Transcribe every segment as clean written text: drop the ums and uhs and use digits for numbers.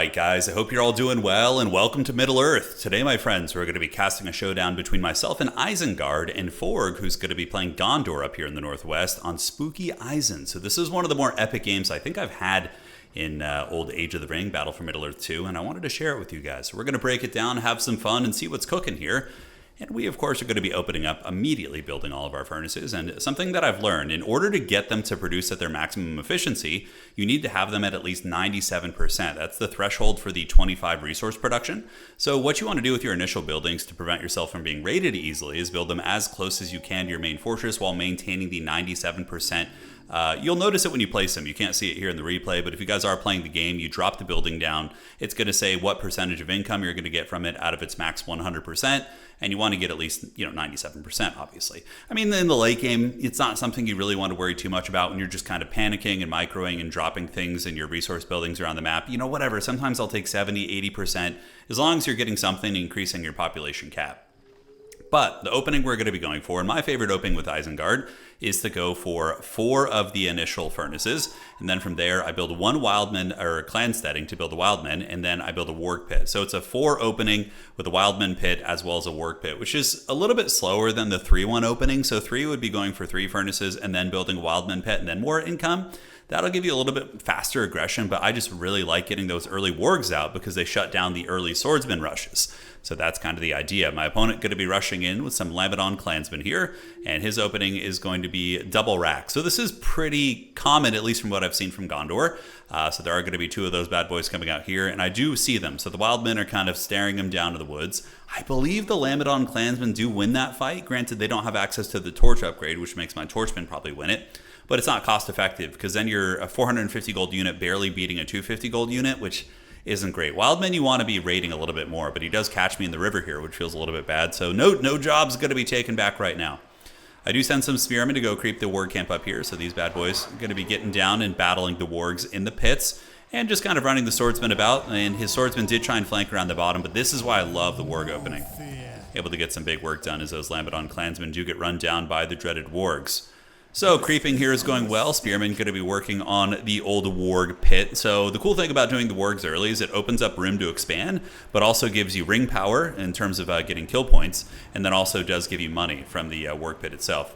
Alright guys, I hope you're all doing well and welcome to Middle-earth. Today my friends, we're going to be casting a showdown between myself and Isengard and Forg, who's going to be playing Gondor up here in the northwest on Spooky Isen. So this is one of the more epic games I think I've had in old Age of the Ring, Battle for Middle-earth 2, and I wanted to share it with you guys. So we're going to break it down, have some fun, and see what's cooking here. And we, of course, are going to be opening up, immediately building all of our furnaces. And something that I've learned, in order to get them to produce at their maximum efficiency, you need to have them at least 97%. That's the threshold for the 25 resource production. So what you want to do with your initial buildings to prevent yourself from being raided easily is build them as close as you can to your main fortress while maintaining the 97%. You'll notice it when you place them. You can't see it here in the replay, but if you guys are playing the game, you drop the building down, it's going to say what percentage of income you're going to get from it out of its max 100%, and you want to get at least 97%, obviously. I mean, in the late game, it's not something you really want to worry too much about when you're just kind of panicking and microing and dropping things in your resource buildings around the map. Whatever. Sometimes I'll take 70, 80%, as long as you're getting something increasing your population cap. But the opening we're going to be going for, and my favorite opening with Isengard, is to go for 4 of the initial furnaces. And then from there, I build 1 wildman or clan steading to build a wildman, and then I build a warg pit. So it's a 4 opening with a wildman pit as well as a warg pit, which is a little bit slower than the 3-1 opening. So 3 would be going for 3 furnaces and then building a wildman pit and then more income. That'll give you a little bit faster aggression, but I just really like getting those early wargs out because they shut down the early swordsman rushes. So that's kind of the idea. My opponent going to be rushing in with some Lamedon clansmen here, and his opening is going to be double rack. So this is pretty common, at least from what I've seen from Gondor. So there are going to be 2 of those bad boys coming out here, and I do see them. So the wildmen are kind of staring them down to the woods. I believe the Lamedon clansmen do win that fight. Granted, they don't have access to the torch upgrade, which makes my torchman probably win it. But it's not cost effective because then you're a 450 gold unit barely beating a 250 gold unit, which isn't great. Wildman, you want to be raiding a little bit more, but he does catch me in the river here, which feels a little bit bad. So no job's going to be taken back right now. I do send some spearmen to go creep the warg camp up here. So these bad boys are going to be getting down and battling the wargs in the pits and just kind of running the swordsman about. And his swordsman did try and flank around the bottom, but this is why I love the warg opening. Able to get some big work done as those Lamedon clansmen do get run down by the dreaded wargs. So creeping here is going well. Spearman going to be working on the old warg pit. So the cool thing about doing the wargs early is it opens up room to expand, but also gives you ring power in terms of getting kill points, and then also does give you money from the warg pit itself.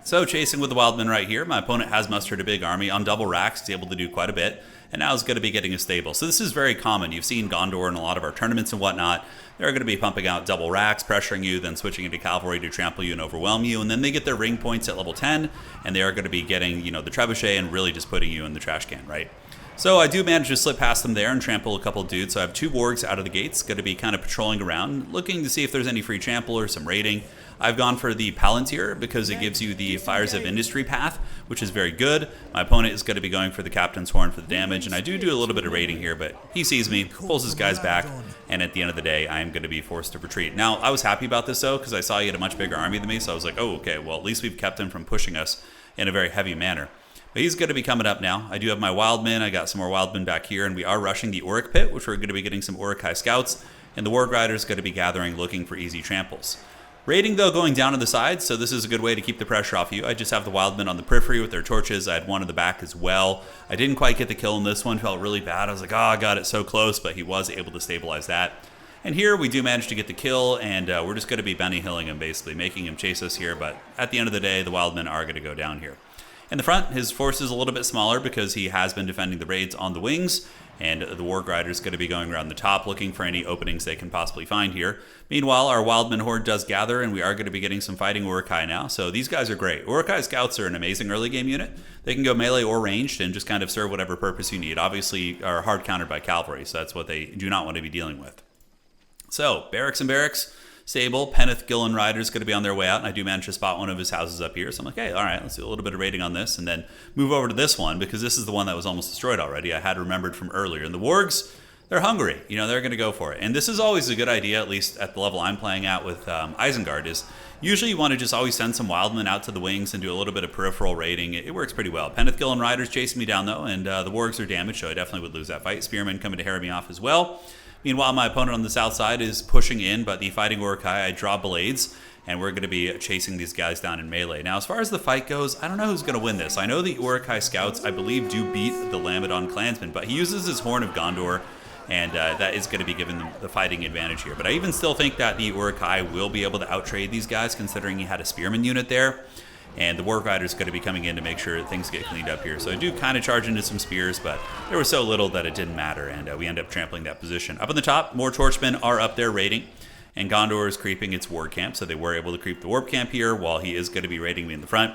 So chasing with the wildman right here, my opponent has mustered a big army on double racks. He's able to do quite a bit, and now is going to be getting a stable. So this is very common. You've seen Gondor in a lot of our tournaments and whatnot. They're going to be pumping out double racks, pressuring you, then switching into cavalry to trample you and overwhelm you, and then they get their ring points at level 10, and they are going to be getting, the trebuchet and really just putting you in the trash can, right? So I do manage to slip past them there and trample a couple dudes. So I have 2 wargs out of the gates, going to be kind of patrolling around, looking to see if there's any free trample or some raiding. I've gone for the Palantir because it gives you the Fires of Industry path, which is very good. My opponent is going to be going for the Captain's Horn for the damage, and I do a little bit of raiding here, but he sees me, pulls his guys back, and at the end of the day, I am going to be forced to retreat. Now, I was happy about this, though, because I saw he had a much bigger army than me, so I was like, oh, okay, well, at least we've kept him from pushing us in a very heavy manner. But he's going to be coming up now. I do have my wildmen. I got some more wildmen back here, and we are rushing the Auric pit, which we're going to be getting some Auric scouts, and the Warg Rider is going to be gathering, looking for easy tramples. Raiding, though, going down to the sides, so this is a good way to keep the pressure off you. I just have the wildmen on the periphery with their torches. I had one in the back as well. I didn't quite get the kill in this one. Felt really bad. I was like, oh, I got it so close, but he was able to stabilize that. And here we do manage to get the kill, and we're just going to be Benny Hilling him, basically, making him chase us here. But at the end of the day, the wildmen are going to go down here. In the front, his force is a little bit smaller because he has been defending the raids on the wings, and the Warg Rider is going to be going around the top looking for any openings they can possibly find here. Meanwhile, our Wildman Horde does gather, and we are going to be getting some fighting Urukai now, so these guys are great. Urukai Scouts are an amazing early game unit. They can go melee or ranged and just kind of serve whatever purpose you need. Obviously, are hard countered by cavalry, so that's what they do not want to be dealing with. So, barracks and barracks. Sable, Penneth, Gillen Riders going to be on their way out, and I do manage to spot one of his houses up here. So I'm like, hey, all right, let's do a little bit of raiding on this, and then move over to this one, because this is the one that was almost destroyed already. I had remembered from earlier. And the wargs, they're hungry. They're going to go for it. And this is always a good idea, at least at the level I'm playing at with Isengard, is usually you want to just always send some wildmen out to the wings and do a little bit of peripheral raiding. It works pretty well. Penneth, Gillen Riders chasing me down, though, and the wargs are damaged, so I definitely would lose that fight. Spearmen coming to harry me off as well. Meanwhile, my opponent on the south side is pushing in, but the fighting Urukai, I draw blades, and we're going to be chasing these guys down in melee. Now, as far as the fight goes, I don't know who's going to win this. I know the Urukai scouts, I believe, do beat the Lamedon clansmen, but he uses his Horn of Gondor and that is going to be given the fighting advantage here. But I even still think that the Uruk-hai will be able to outtrade these guys, considering he had a spearman unit there. And the Warg Rider is going to be coming in to make sure things get cleaned up here. So I do kind of charge into some spears, but there was so little that it didn't matter, and we end up trampling that position. Up on the top, more Torchmen are up there raiding, and Gondor is creeping its war camp, so they were able to creep the warp camp here while he is going to be raiding me in the front.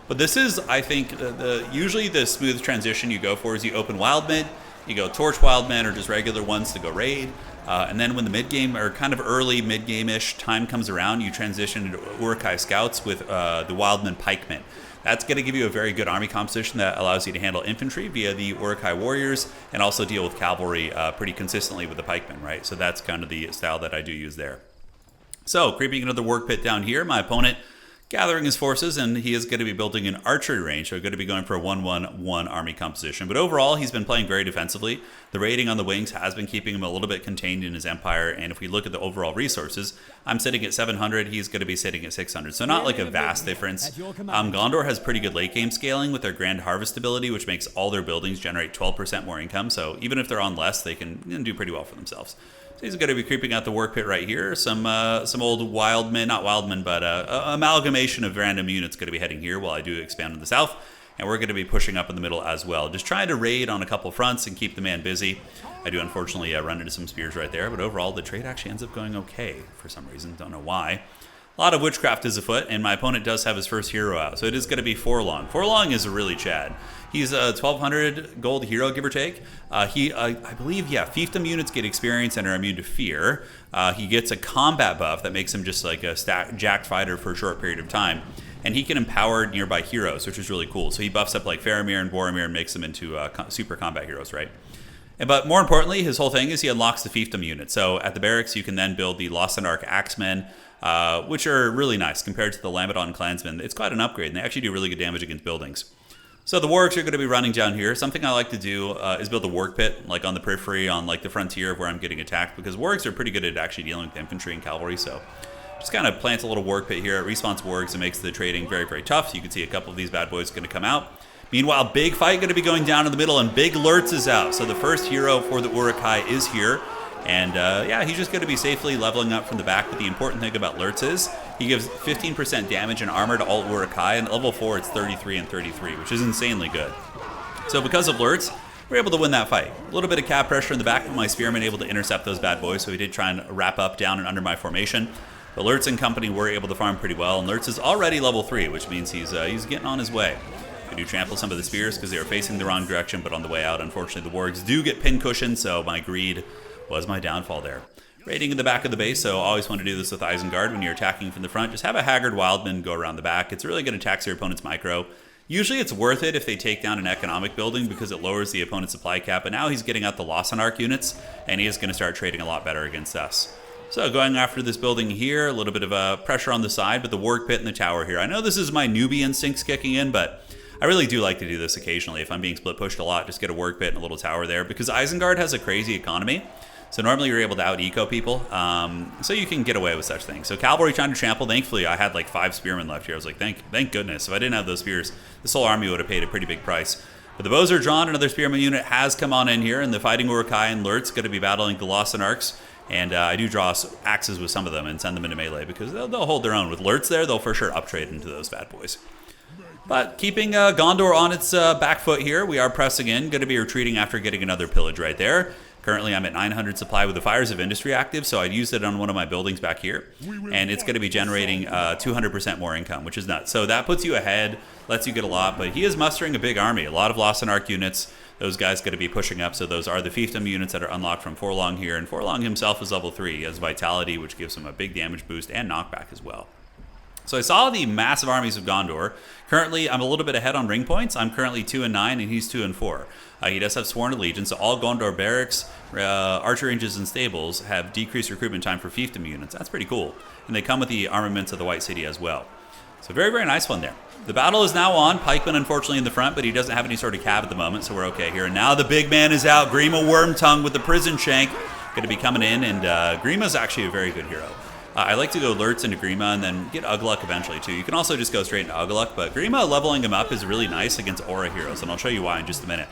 But this is, I think, usually the smooth transition you go for is you open wild mid, you go torch wild men or just regular ones to go raid. And then when the mid-game, or kind of early mid-game-ish time comes around, you transition into Uruk-hai scouts with the Wildman pikemen. That's going to give you a very good army composition that allows you to handle infantry via the Uruk-hai warriors and also deal with cavalry pretty consistently with the pikemen, right? So that's kind of the style that I do use there. So, creeping another work pit down here, my opponent gathering his forces, and he is going to be building an archery range, so going to be going for a 1-1-1 army composition. But overall, he's been playing very defensively. The raiding on the wings has been keeping him a little bit contained in his empire, and if we look at the overall resources, I'm sitting at 700, he's going to be sitting at 600, so not like a vast difference. Gondor has pretty good late game scaling with their Grand Harvest ability, which makes all their buildings generate 12% more income, so even if they're on less, they can do pretty well for themselves. So he's going to be creeping out the work pit right here. Some old wildmen, not wildmen, but amalgamation of random units going to be heading here while I do expand in the south. And we're going to be pushing up in the middle as well. Just trying to raid on a couple fronts and keep the man busy. I do unfortunately run into some spears right there, but overall the trade actually ends up going okay for some reason. Don't know why. A lot of witchcraft is afoot, and my opponent does have his first hero out, so it is going to be Forlong. Forlong is really Chad. He's a 1,200 gold hero, give or take. I believe, fiefdom units get experience and are immune to fear. He gets a combat buff that makes him just like a jacked fighter for a short period of time. And he can empower nearby heroes, which is really cool. So he buffs up like Faramir and Boromir and makes them into super combat heroes, right? But more importantly, his whole thing is he unlocks the fiefdom unit. So at the barracks, you can then build the Lost and Ark Axemen, which are really nice compared to the Lamedon Clansmen. It's quite an upgrade, and they actually do really good damage against buildings. So the wargs are going to be running down here. Something I like to do is build a warg pit, like on the periphery, on like the frontier of where I'm getting attacked, because wargs are pretty good at actually dealing with infantry and cavalry. So just kind of plant a little warg pit here. It respawns wargs and makes the trading very, very tough. So you can see a couple of these bad boys going to come out. Meanwhile, big fight going to be going down in the middle, and Big Lurtz is out. So the first hero for the Uruk-hai is here. And he's just going to be safely leveling up from the back. But the important thing about Lurtz is he gives 15% damage and armor to all Uruk-hai, and at level 4 it's 33 and 33, which is insanely good. So because of Lurtz, we're able to win that fight. A little bit of cap pressure in the back, but my spearmen able to intercept those bad boys, so he did try and wrap up down and under my formation. But Lurtz and company were able to farm pretty well, and Lurtz is already level 3, which means he's getting on his way. I do trample some of the spears because they were facing the wrong direction, but on the way out, unfortunately, the wargs do get pin cushion, so my greed was my downfall there. Raiding in the back of the base, so always want to do this with Isengard when you're attacking from the front. Just have a Haggard Wildman go around the back. It's really going to tax your opponent's micro. Usually it's worth it if they take down an economic building because it lowers the opponent's supply cap, but now he's getting out the Lost and Ark units, and he is going to start trading a lot better against us. So going after this building here, a little bit of pressure on the side, but the warg pit and the tower here. I know this is my newbie instincts kicking in, but I really do like to do this occasionally. If I'm being split pushed a lot, just get a warg pit and a little tower there, because Isengard has a crazy economy. So normally you're able to out-eco people, so you can get away with such things. So cavalry trying to trample. Thankfully, I had like 5 spearmen left here. I was like, thank goodness. If I didn't have those spears, this whole army would have paid a pretty big price. But the bows are drawn. Another spearman unit has come on in here, and the fighting Uruk-hai and Lurtz going to be battling the Lost and Arks. And I do draw axes with some of them and send them into melee because they'll hold their own. With Lurtz there, they'll for sure uptrade into those bad boys. But keeping Gondor on its back foot here, we are pressing in. Going to be retreating after getting another pillage right there. Currently, I'm at 900 supply with the Fires of Industry active, so I'd used it on one of my buildings back here. And it's going to be generating 200% more income, which is nuts. So that puts you ahead, lets you get a lot, but he is mustering a big army. A lot of Lost and Ark units. Those guys going to be pushing up, so those are the fiefdom units that are unlocked from Forlong here. And Forlong himself is level 3. He has Vitality, which gives him a big damage boost and knockback as well. So I saw the massive armies of Gondor. Currently, I'm a little bit ahead on ring points. I'm currently 2 and 9, and he's 2 and 4. He does have Sworn Allegiance, so all Gondor barracks, archer ranges, and stables have decreased recruitment time for fiefdom units. That's pretty cool. And they come with the armaments of the White City as well. So very, very nice one there. The battle is now on. Pikeman, unfortunately, in the front, but he doesn't have any sort of cab at the moment, so we're okay here. And now the big man is out. Grima Wormtongue with the prison shank going to be coming in, and Grima's actually a very good hero. I like to go Lurtz into Grima and then get Ugluk eventually too. You can also just go straight into Ugluk, but Grima leveling him up is really nice against aura heroes, and I'll show you why in just a minute.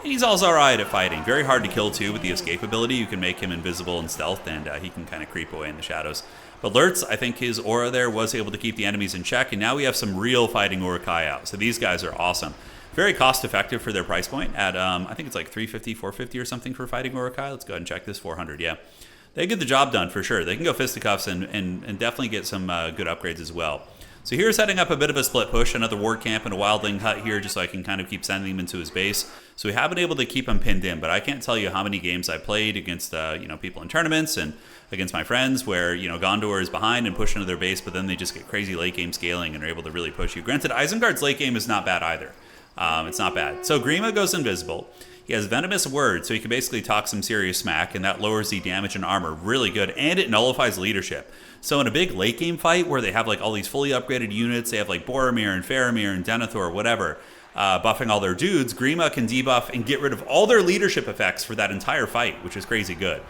And he's also alright at fighting. Very hard to kill too with the escape ability. You can make him invisible and stealth, and he can kind of creep away in the shadows. But Lurtz, I think his aura there was able to keep the enemies in check, and now we have some real fighting Uruk-hai out. So these guys are awesome. Very cost effective for their price point at, I think it's like 350, 450 or something for fighting Uruk-hai. Let's go ahead and check this, 400, yeah. They get the job done for sure. They can go fisticuffs and definitely get some good upgrades as well. So here's setting up a bit of a split push, another ward camp and a wildling hut here just so I can kind of keep sending him into his base. So we have been able to keep him pinned in, but I can't tell you how many games I played against people in tournaments and against my friends where Gondor is behind and push into their base, but then they just get crazy late game scaling and are able to really push you. Granted, Isengard's late game is not bad either. It's not bad. So Grima goes invisible. He has Venomous Word, so he can basically talk some serious smack, and that lowers the damage and armor really good, and it nullifies leadership. So in a big late game fight where they have like all these fully upgraded units, they have like Boromir and Faramir and Denethor, whatever, buffing all their dudes, Grima can debuff and get rid of all their leadership effects for that entire fight, which is crazy good.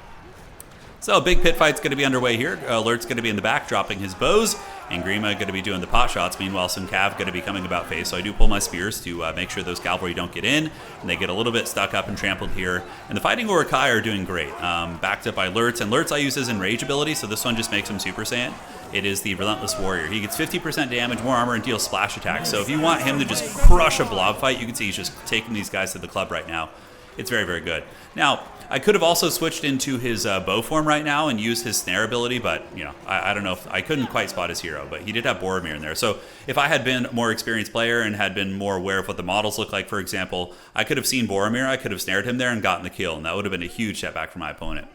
So a big pit fight's going to be underway here. Alert's going to be in the back dropping his bows, and Grima going to be doing the pot shots. Meanwhile, some cav going to be coming about face, so I do pull my spears to make sure those cavalry don't get in, and they get a little bit stuck up and trampled here. And the fighting Uruk-hai are doing great, backed up by Lurtz, and Lurtz I use his Enrage ability, so this one just makes him Super Saiyan. It is the Relentless Warrior. He gets 50% damage, more armor, and deals splash attacks. So if you want him to just crush a blob fight, you can see he's just taking these guys to the club right now. It's very, very good. Now, I could have also switched into his bow form right now and used his snare ability, but I don't know if I couldn't quite spot his hero, but he did have Boromir in there. So if I had been a more experienced player and had been more aware of what the models look like, for example, I could have seen Boromir, I could have snared him there and gotten the kill, and that would have been a huge setback for my opponent.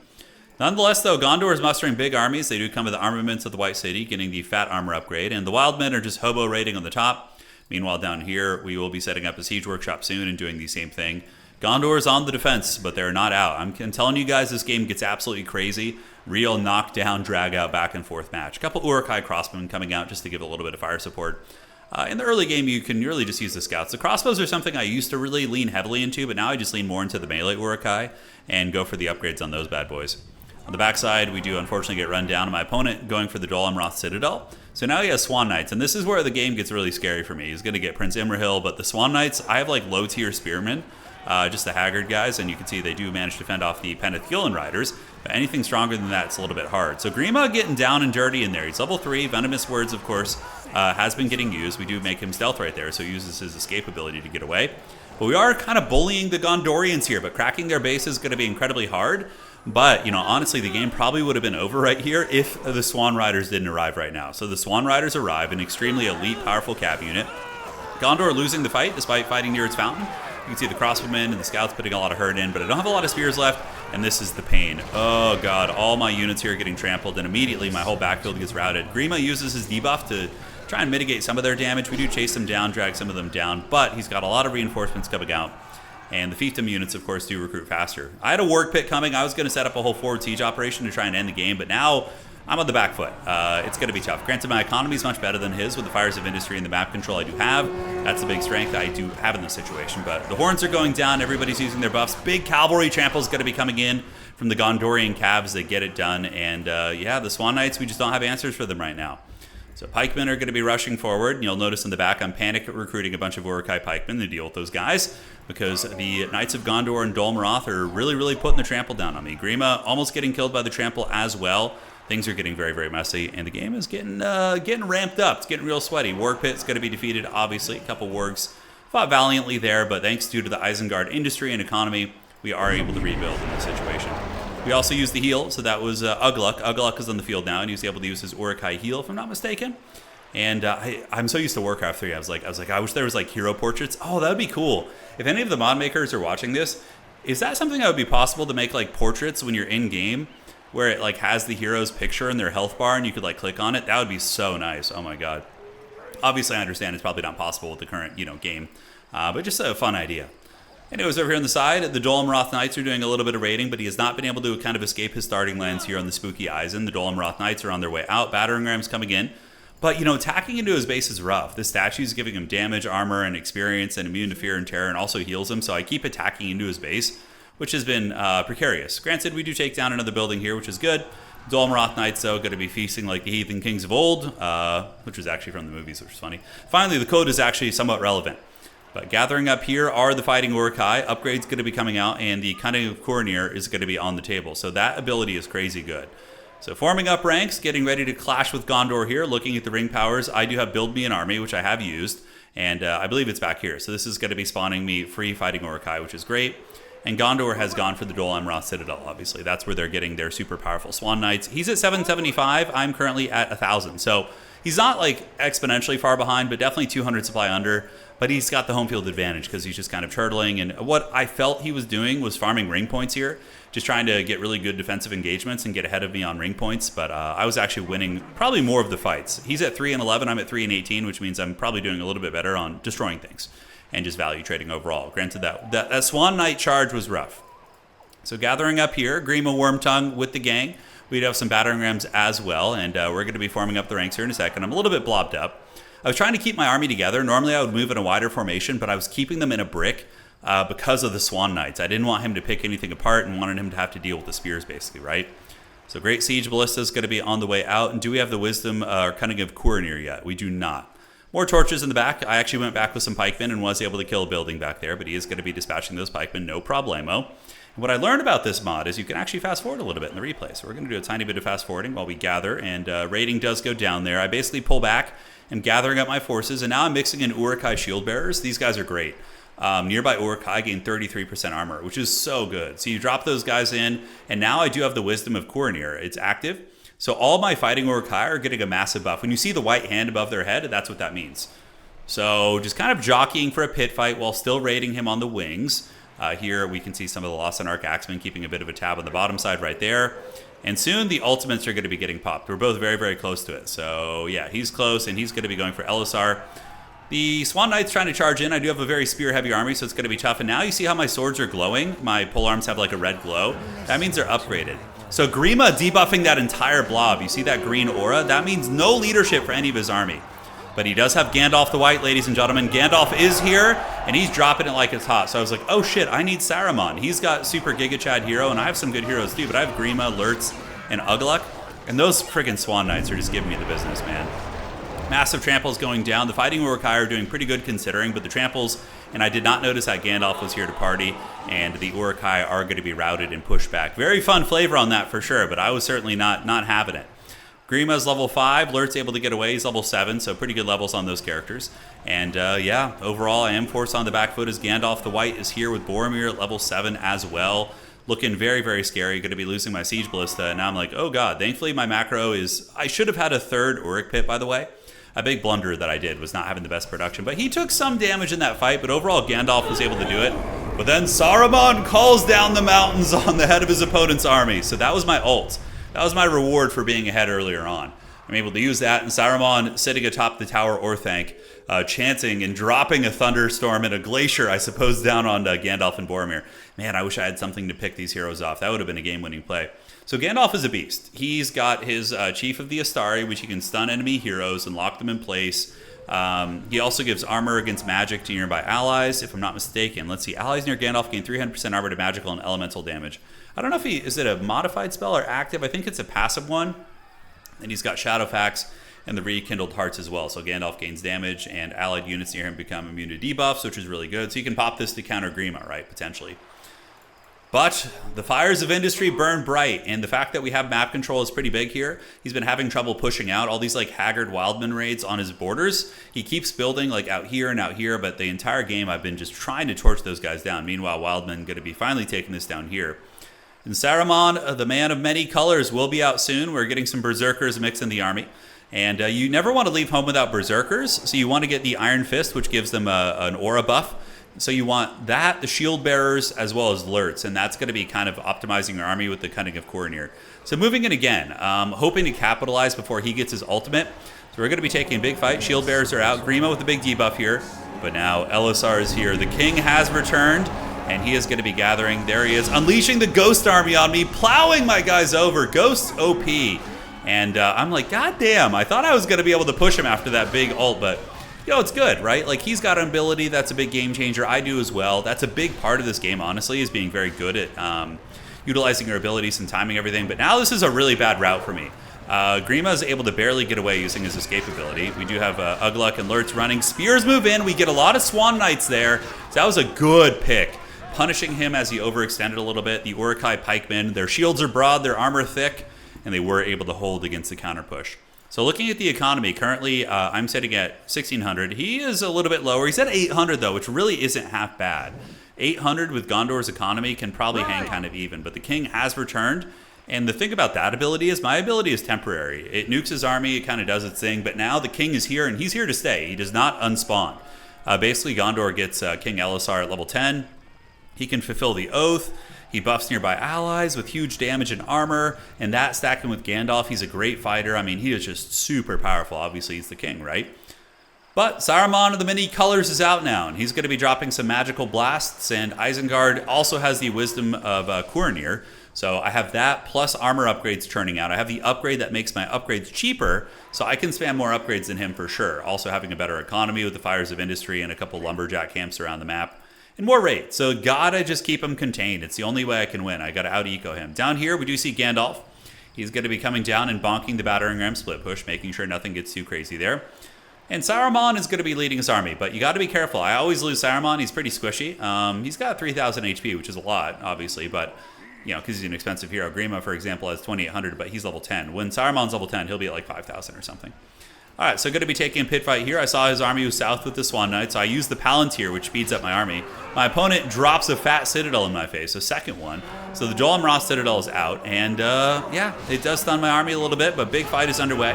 Nonetheless, though, Gondor is mustering big armies. They do come with the armaments of the White City, getting the fat armor upgrade, and the Wildmen are just hobo raiding on the top. Meanwhile, down here, we will be setting up a siege workshop soon and doing the same thing. Gondor is on the defense, but they're not out. I'm telling you guys, this game gets absolutely crazy. Real knockdown, drag out, back and forth match. A couple Uruk-hai crossbow coming out just to give a little bit of fire support. In the early game, you can really just use the scouts. The crossbows are something I used to really lean heavily into, but now I just lean more into the melee Uruk-hai and go for the upgrades on those bad boys. On the backside, we do unfortunately get run down. My opponent going for the Dol Amroth Citadel. So now he has Swan Knights, and this is where the game gets really scary for me. He's going to get Prince Imrahil, but the Swan Knights, I have like low-tier spearmen. Just the Haggard guys, and you can see they do manage to fend off the Peneth Gillen Riders, but anything stronger than that, it's a little bit hard. So Grima getting down and dirty in there. He's level 3, Venomous Words, of course, has been getting used. We do make him stealth right there, so he uses his escape ability to get away. But we are kind of bullying the Gondorians here, but cracking their base is going to be incredibly hard. But, honestly, the game probably would have been over right here if the Swan Riders didn't arrive right now. So the Swan Riders arrive, an extremely elite, powerful cav unit. Gondor losing the fight despite fighting near its fountain. You can see the crossbowmen and the scouts putting a lot of hurt in, but I don't have a lot of spears left, and this is the pain. Oh god, all my units here are getting trampled, and immediately my whole backfield gets routed. Grima uses his debuff to try and mitigate some of their damage. We do chase them down, drag some of them down, but he's got a lot of reinforcements coming out. And the fiefdom units, of course, do recruit faster. I had a work pit coming. I was going to set up a whole forward siege operation to try and end the game, but now I'm on the back foot. It's going to be tough. Granted, my economy is much better than his with the Fires of Industry and the map control I do have. That's the big strength I do have in this situation. But the horns are going down. Everybody's using their buffs. Big cavalry trample is going to be coming in from the Gondorian calves. They get it done. And yeah, the Swan Knights, we just don't have answers for them right now. So pikemen are going to be rushing forward. And you'll notice in the back, I'm panic recruiting a bunch of Uruk-hai pikemen to deal with those guys because the Knights of Gondor and Dol Amroth are really, really putting the trample down on me. Grima almost getting killed by the trample as well. Things are getting very, very messy, and the game is getting ramped up. It's getting real sweaty. Warg Pit's going to be defeated, obviously. A couple wargs fought valiantly there, but thanks due to the Isengard industry and economy, we are able to rebuild in this situation. We also used the heal, so that was Ugluk. Ugluk is on the field now, and he's able to use his Uruk-hai heal, if I'm not mistaken. And I'm so used to Warcraft 3. I was like, I wish there was like hero portraits. Oh, that would be cool. If any of the mod makers are watching this, is that something that would be possible to make like portraits when you're in game? Where it like has the hero's picture in their health bar and you could like click on it? That would be so nice. Oh my god. Obviously I understand it's probably not possible with the current, game. But just a fun idea. Anyways, over here on the side, the Dol Amroth Knights are doing a little bit of raiding, but he has not been able to kind of escape his starting lands here on the spooky Isen. The Dol Amroth Knights are on their way out. Battering rams coming in. But, attacking into his base is rough. This statue is giving him damage, armor, and experience, and immune to fear and terror, and also heals him. So I keep attacking into his base, which has been precarious. Granted, we do take down another building here, which is good. Dol Amroth Knights, though, going to be feasting like the heathen kings of old, which was actually from the movies, which is funny. Finally, the code is actually somewhat relevant. But gathering up here are the Fighting Uruk-hai. Upgrade's going to be coming out, and the Cunning of Cornir is going to be on the table. So that ability is crazy good. So forming up ranks, getting ready to clash with Gondor here, looking at the ring powers. I do have Build Me an Army, which I have used, and I believe it's back here. So this is going to be spawning me free Fighting Uruk-hai, which is great. And Gondor has gone for the Dol Amroth Citadel, obviously. That's where they're getting their super powerful Swan Knights. He's at 775. I'm currently at 1,000. So he's not like exponentially far behind, but definitely 200 supply under. But he's got the home field advantage because he's just kind of turtling. And what I felt he was doing was farming ring points here, just trying to get really good defensive engagements and get ahead of me on ring points. But I was actually winning probably more of the fights. He's at 3 and 11. I'm at 3 and 18, which means I'm probably doing a little bit better on destroying things and just value trading overall. Granted, that Swan Knight charge was rough. So gathering up here, Grima Wormtongue with the gang. We'd have some battering rams as well, and we're going to be forming up the ranks here in a second. I'm a little bit blobbed up. I was trying to keep my army together. Normally I would move in a wider formation, but I was keeping them in a brick because of the Swan Knights. I didn't want him to pick anything apart and wanted him to have to deal with the spears, basically, right? So Great Siege Ballista is going to be on the way out. And do we have the Wisdom or Cunning of Cornir yet? We do not. More torches in the back. I actually went back with some pikemen and was able to kill a building back there, but he is going to be dispatching those pikemen, no problemo. And what I learned about this mod is you can actually fast forward a little bit in the replay. So we're going to do a tiny bit of fast forwarding while we gather, and rating does go down there. I basically pull back and gathering up my forces, and now I'm mixing in Uruk-hai shield bearers. These guys are great. Nearby Uruk-hai gain 33% armor, which is so good. So you drop those guys in, and now I do have the Wisdom of Cornir. It's active. So all my Fighting Uruk-hai are getting a massive buff. When you see the white hand above their head, that's what that means. So just kind of jockeying for a pit fight while still raiding him on the wings. Here we can see some of the Lost Ark Axemen keeping a bit of a tab on the bottom side right there. And soon the ultimates are going to be getting popped. We're both very, very close to it. So yeah, he's close, and he's going to be going for Elisar. The Swan Knight's trying to charge in. I do have a very spear-heavy army, so it's going to be tough. And now you see how my swords are glowing? My polearms have like a red glow. That means they're upgraded. So Grima debuffing that entire blob. You see that green aura? That means no leadership for any of his army. But he does have Gandalf the White, ladies and gentlemen. Gandalf is here, and he's dropping it like it's hot. So I was like, oh shit, I need Saruman. He's got Super Giga Chad hero, and I have some good heroes too, but I have Grima, Lurtz, and Ugluk. And those friggin' Swan Knights are just giving me the business, man. Massive tramples going down. The Fighting Uruk-hai are doing pretty good considering, but the tramples, and I did not notice that Gandalf was here to party, and the Uruk-hai are going to be routed and pushed back. Very fun flavor on that for sure, but I was certainly not having it. Grima's level 5, Lurt's able to get away, he's level 7, so pretty good levels on those characters. And yeah, overall I am forced on the back foot as Gandalf the White is here with Boromir at level 7 as well. Looking very, very scary, going to be losing my Siege Ballista, and now I'm like, oh god, thankfully my macro is, I should have had a third Uruk Pit, by the way. A big blunder that I did was not having the best production, but he took some damage in that fight, but overall Gandalf was able to do it. But then Saruman calls down the mountains on the head of his opponent's army, so that was my ult. That was my reward for being ahead earlier on. I'm able to use that, and Saruman sitting atop the Tower Orthanc, chanting and dropping a thunderstorm and a glacier, I suppose, down on Gandalf and Boromir. Man, I wish I had something to pick these heroes off. That would have been a game-winning play. So Gandalf is a beast. He's got his Chief of the Astari, which he can stun enemy heroes and lock them in place. He also gives armor against magic to nearby allies, if I'm not mistaken. Let's see, allies near Gandalf gain 300% armor to magical and elemental damage. I don't know if is it a modified spell or active? I think it's a passive one. And he's got Shadowfax and the Rekindled Hearts as well. So Gandalf gains damage, and allied units near him become immune to debuffs, which is really good. So you can pop this to counter Grima, right, potentially. But the fires of industry burn bright, and the fact that we have map control is pretty big here. He's been having trouble pushing out all these like haggard Wildman raids on his borders. He keeps building like out here, but the entire game I've been just trying to torch those guys down. Meanwhile, Wildman going to be finally taking this down here. And Saruman, the man of many colors, will be out soon. We're getting some Berserkers mixed in the army. And you never want to leave home without Berserkers, so you want to get the Iron Fist, which gives them an aura buff. So you want that, the Shield Bearers, as well as Lurtz, and that's going to be kind of optimizing your army with the Cunning of Cornir. So moving in again, hoping to capitalize before he gets his ultimate. So we're going to be taking a big fight. Shield Bearers are out. Grima with a big debuff here. But now Elisar is here. The king has returned, and he is going to be gathering. There he is, unleashing the Ghost Army on me, plowing my guys over. Ghost OP. And I'm like, god damn, I thought I was going to be able to push him after that big ult, but you know, it's good, right? Like, he's got an ability that's a big game changer. I do as well. That's a big part of this game, honestly, is being very good at utilizing your abilities and timing everything. But now this is a really bad route for me. Grima is able to barely get away using his escape ability. We do have Ugluk and Lurtz running. Spears move in. We get a lot of Swan Knights there. So that was a good pick. Punishing him as he overextended a little bit. The Urukai pikemen, their shields are broad, their armor thick, and they were able to hold against the counter push. So looking at the economy, currently I'm sitting at 1,600. He is a little bit lower. He's at 800 though, which really isn't half bad. 800 with Gondor's economy can probably hang kind of even, but the king has returned. And the thing about that ability is my ability is temporary. It nukes his army, it kind of does its thing, but now the king is here and he's here to stay. He does not unspawn. Basically, Gondor gets King Elisar at level 10. He can fulfill the oath. He buffs nearby allies with huge damage and armor, and that stacking with Gandalf, he's a great fighter. I mean, he is just super powerful. Obviously, he's the king, right? But Saruman of the many colors is out now, and he's going to be dropping some magical blasts, and Isengard also has the wisdom of Kuranir. So I have that plus armor upgrades churning out. I have the upgrade that makes my upgrades cheaper, so I can spam more upgrades than him for sure. Also having a better economy with the Fires of Industry and a couple lumberjack camps around the map. And more raids. So gotta just keep him contained. It's the only way I can win. I gotta out-eco him. Down here, we do see Gandalf. He's gonna be coming down and bonking the battering ram split push, making sure nothing gets too crazy there. And Saruman is gonna be leading his army, but you gotta be careful. I always lose Saruman. He's pretty squishy. He's got 3,000 HP, which is a lot, obviously, but you know, because he's an expensive hero. Grima, for example, has 2,800, but he's level 10. When Saruman's level 10, he'll be at like 5,000 or something. All right, so going to be taking a pit fight here. I saw his army was south with the Swan Knight, so I used the Palantir, which speeds up my army. My opponent drops a fat Citadel in my face, a second one. So the Dol Amroth Citadel is out, and yeah, it does stun my army a little bit, but big fight is underway.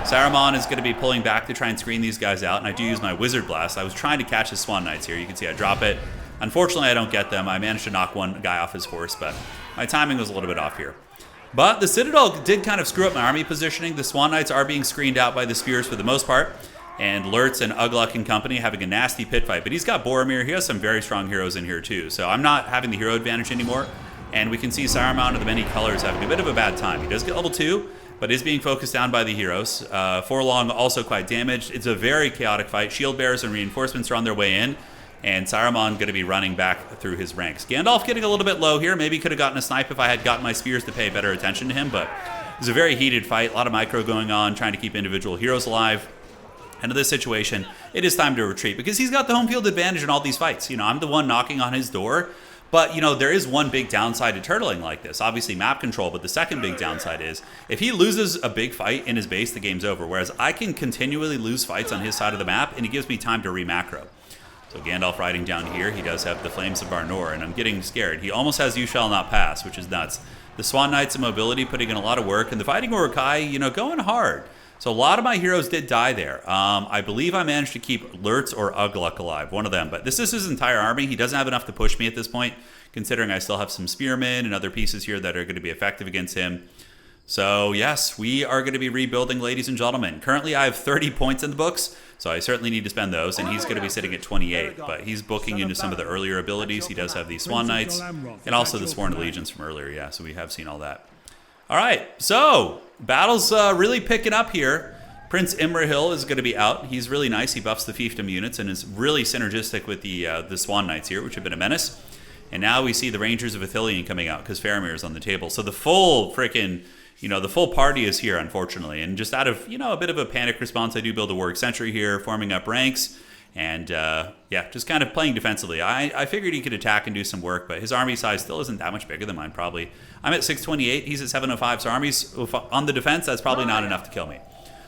Saruman is going to be pulling back to try and screen these guys out, and I do use my Wizard Blast. I was trying to catch his Swan Knights here. You can see I drop it. Unfortunately, I don't get them. I managed to knock one guy off his horse, but my timing was a little bit off here. But the Citadel did kind of screw up my army positioning. The Swan Knights are being screened out by the Spears for the most part. And Lurtz and Ugluk and company having a nasty pit fight. But he's got Boromir. He has some very strong heroes in here too. So I'm not having the hero advantage anymore. And we can see Saruman of the many colors having a bit of a bad time. He does get level 2, but is being focused down by the heroes. Forlong also quite damaged. It's a very chaotic fight. Shield bearers and reinforcements are on their way in. And Saruman going to be running back through his ranks. Gandalf getting a little bit low here. Maybe could have gotten a snipe if I had gotten my spears to pay better attention to him. But it was a very heated fight. A lot of micro going on, trying to keep individual heroes alive. And in this situation, it is time to retreat because he's got the home field advantage in all these fights. You know, I'm the one knocking on his door. But, you know, there is one big downside to turtling like this. Obviously, map control, but the second big downside is if he loses a big fight in his base, the game's over. Whereas I can continually lose fights on his side of the map, and it gives me time to re-macro. So Gandalf riding down here, he does have the Flames of Arnor, and I'm getting scared. He almost has You Shall Not Pass, which is nuts. The Swan Knights and mobility putting in a lot of work, and the Fighting Urukai, you know, going hard. So a lot of my heroes did die there. I believe I managed to keep Lurtz or Ugluk alive, one of them. But this is his entire army. He doesn't have enough to push me at this point, considering I still have some spearmen and other pieces here that are going to be effective against him. So yes, we are going to be rebuilding, ladies and gentlemen. Currently, I have 30 points in the books, so I certainly need to spend those, and he's going to be sitting at 28, but he's booking into some of the earlier abilities. He does have the Swan Knights, and also the Sworn Allegiance from earlier, yeah, so we have seen all that. All right, so battle's really picking up here. Prince Imrahil is going to be out. He's really nice. He buffs the fiefdom units and is really synergistic with the Swan Knights here, which have been a menace. And now we see the Rangers of Ithilien coming out because Faramir is on the table. So the full freaking... You know, the full party is here, unfortunately. And just out of, you know, a bit of a panic response, I do build a Warwick Sentry here, forming up ranks. And, yeah, just kind of playing defensively. I figured he could attack and do some work, but his army size still isn't that much bigger than mine, probably. I'm at 628. He's at 705. So armies on the defense, that's probably not enough to kill me.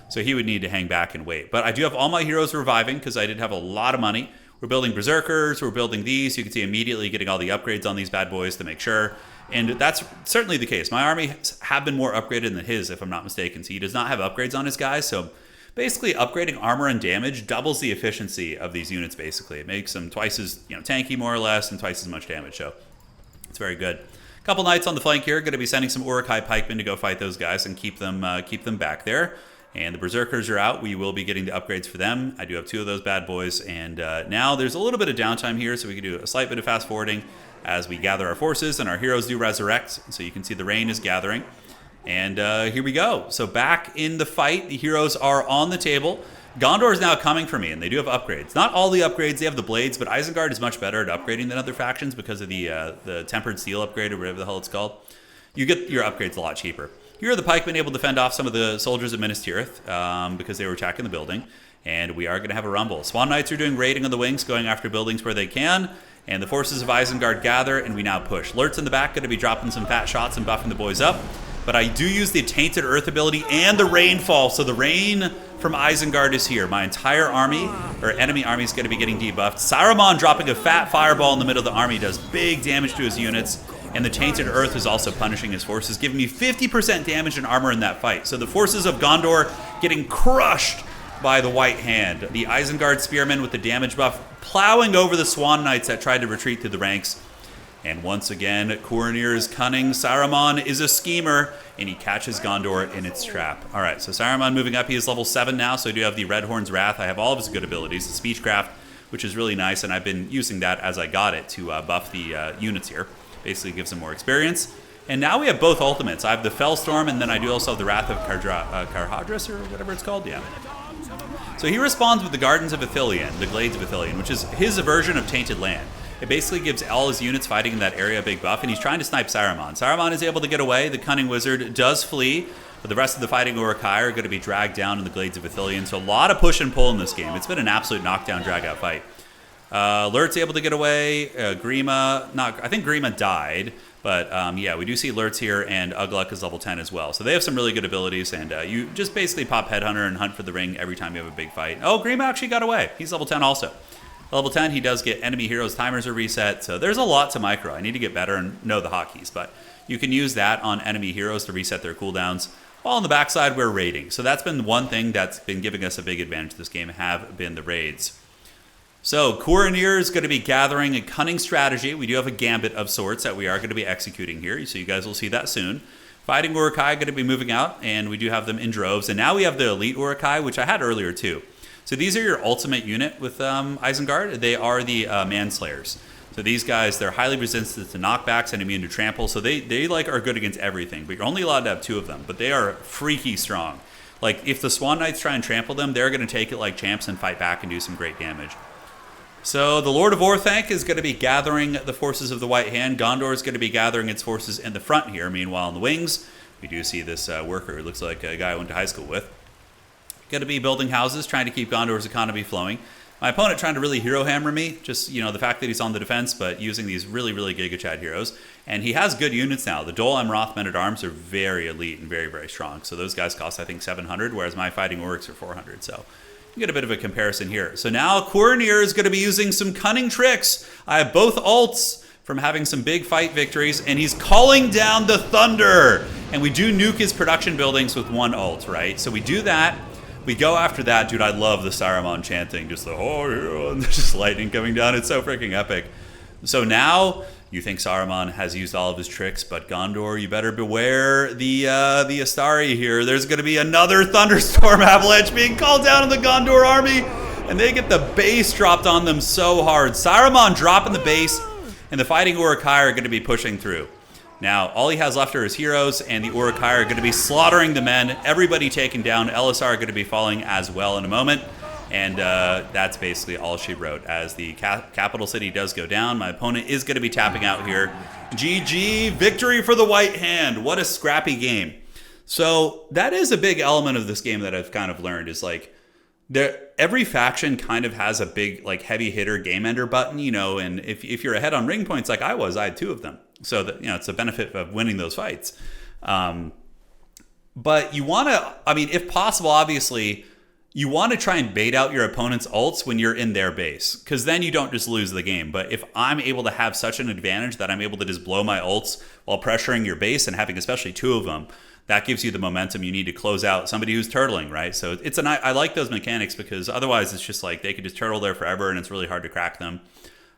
So he would need to hang back and wait. But I do have all my heroes reviving because I did have a lot of money. We're building Berserkers. We're building these. You can see immediately getting all the upgrades on these bad boys to make sure. And that's certainly the case. My army have been more upgraded than his, if I'm not mistaken. So he does not have upgrades on his guys. So basically, upgrading armor and damage doubles the efficiency of these units, basically. It makes them twice as tanky, more or less, and twice as much damage. So it's very good. A couple knights on the flank here. Going to be sending some Urukai pikemen to go fight those guys and keep them back there. And the Berserkers are out. We will be getting the upgrades for them. I do have 2 of those bad boys. And now there's a little bit of downtime here, so we can do a slight bit of fast forwarding as we gather our forces and our heroes do resurrect. So you can see the rain is gathering. And here we go. So back in the fight, the heroes are on the table. Gondor is now coming for me, and they do have upgrades. Not all the upgrades, they have the blades, but Isengard is much better at upgrading than other factions because of the tempered steel upgrade or whatever the hell it's called. You get your upgrades a lot cheaper. Here the pikemen able to fend off some of the soldiers of Minas Tirith because they were attacking the building. And we are going to have a rumble. Swan Knights are doing raiding on the wings, going after buildings where they can. And the forces of Isengard gather, and we now push. Lurt's in the back, going to be dropping some fat shots and buffing the boys up. But I do use the Tainted Earth ability and the Rainfall. So the rain from Isengard is here. My entire army, or enemy army, is going to be getting debuffed. Saruman dropping a fat fireball in the middle of the army does big damage to his units. And the Tainted Earth is also punishing his forces, giving me 50% damage and armor in that fight. So the forces of Gondor getting crushed by the White Hand. The Isengard spearmen with the damage buff plowing over the Swan Knights that tried to retreat through the ranks. And once again, Coronir is cunning. Saruman is a schemer, and he catches Gondor in its trap. All right, so Saruman moving up. He is level 7 now, so I do have the Red Horn's Wrath. I have all of his good abilities, the Speechcraft, which is really nice, and I've been using that as I got it to buff the units here. Basically gives them more experience. And now we have both ultimates. I have the Fellstorm, and then I do also have the Wrath of Karhadras, or whatever it's called. Yeah. So he responds with the Gardens of Ithilien, the Glades of Ithilien, which is his version of Tainted Land. It basically gives all his units fighting in that area a big buff, and he's trying to snipe Saruman. Saruman is able to get away. The Cunning Wizard does flee, but the rest of the fighting Uruk-hai are going to be dragged down in the Glades of Ithilien. So a lot of push and pull in this game. It's been an absolute knockdown, drag-out fight. Lurt's able to get away. I think Grima died, but yeah, we do see Lurt's here, and Ugluk is level 10 as well. So they have some really good abilities, and you just basically pop Headhunter and hunt for the ring every time you have a big fight. Oh, Grima actually got away. He's level 10 also. Level 10, he does get enemy heroes, timers are reset, so there's a lot to micro. I need to get better and know the hotkeys, but you can use that on enemy heroes to reset their cooldowns. While on the backside, we're raiding. So that's been one thing that's been giving us a big advantage this game, have been the raids. So Coronir is going to be gathering a cunning strategy. We do have a gambit of sorts that we are going to be executing here, so you guys will see that soon. Fighting Uruk-hai going to be moving out, and we do have them in droves. And now we have the Elite Uruk-hai, which I had earlier too. So these are your ultimate unit with Isengard. They are the Manslayers. So these guys, they're highly resistant to knockbacks and immune to trample. So they like are good against everything, but you're only allowed to have 2 of them. But they are freaky strong. Like if the Swan Knights try and trample them, they're going to take it like champs and fight back and do some great damage. So the Lord of Orthanc is going to be gathering the forces of the White Hand. Gondor is going to be gathering its forces in the front here. Meanwhile, in the wings, we do see this worker who looks like a guy I went to high school with. Going to be building houses, trying to keep Gondor's economy flowing. My opponent trying to really hero hammer me, just, you know, the fact that he's on the defense, but using these really, really Giga Chad heroes. And he has good units now. The Dol Amroth Men-at-Arms are very elite and very, very strong. So those guys cost, I think, 700, whereas my fighting orcs are 400. So you get a bit of a comparison here. So now Coronir is going to be using some cunning tricks. I have both ults from having some big fight victories, and he's calling down the thunder. And we do nuke his production buildings with 1 ult, right? So we do that. We go after that. Dude, I love the Saruman chanting. Just the, oh, and there's just lightning coming down. It's so freaking epic. So now you think Saruman has used all of his tricks, but Gondor, you better beware the Astari here. There's going to be another thunderstorm avalanche being called down on the Gondor army, and they get the base dropped on them so hard. Saruman dropping the base, and the fighting Uruk-hai are going to be pushing through. Now, all he has left are his heroes, and the Uruk-hai are going to be slaughtering the men. Everybody taken down. Elisar are going to be falling as well in a moment. And that's basically all she wrote. As the capital city does go down, my opponent is going to be tapping out here. GG, victory for the White Hand. What a scrappy game. So that is a big element of this game that I've kind of learned is like, every faction kind of has a big, like, heavy hitter game ender button, you know, and if you're ahead on ring points like I was, I had 2 of them. So that, you know, it's a benefit of winning those fights. But you want to, I mean, if possible, obviously, you want to try and bait out your opponent's ults when you're in their base, because then you don't just lose the game. But if I'm able to have such an advantage that I'm able to just blow my ults while pressuring your base and having especially 2 of them, that gives you the momentum you need to close out somebody who's turtling, right? So I like those mechanics because otherwise it's just like they could just turtle there forever and it's really hard to crack them.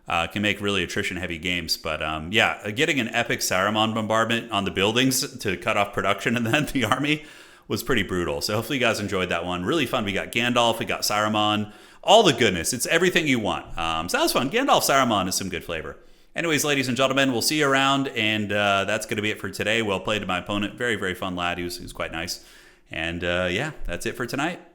Can make really attrition-heavy games. But yeah, getting an epic Saruman bombardment on the buildings to cut off production and then the army was pretty brutal. So hopefully you guys enjoyed that one. Really fun. We got Gandalf, we got Saruman, all the goodness. It's everything you want. So that was fun. Gandalf Saruman is some good flavor. Anyways, ladies and gentlemen, we'll see you around, and that's going to be it for today. Well played to my opponent. Very, very fun lad. He was quite nice. And yeah, that's it for tonight.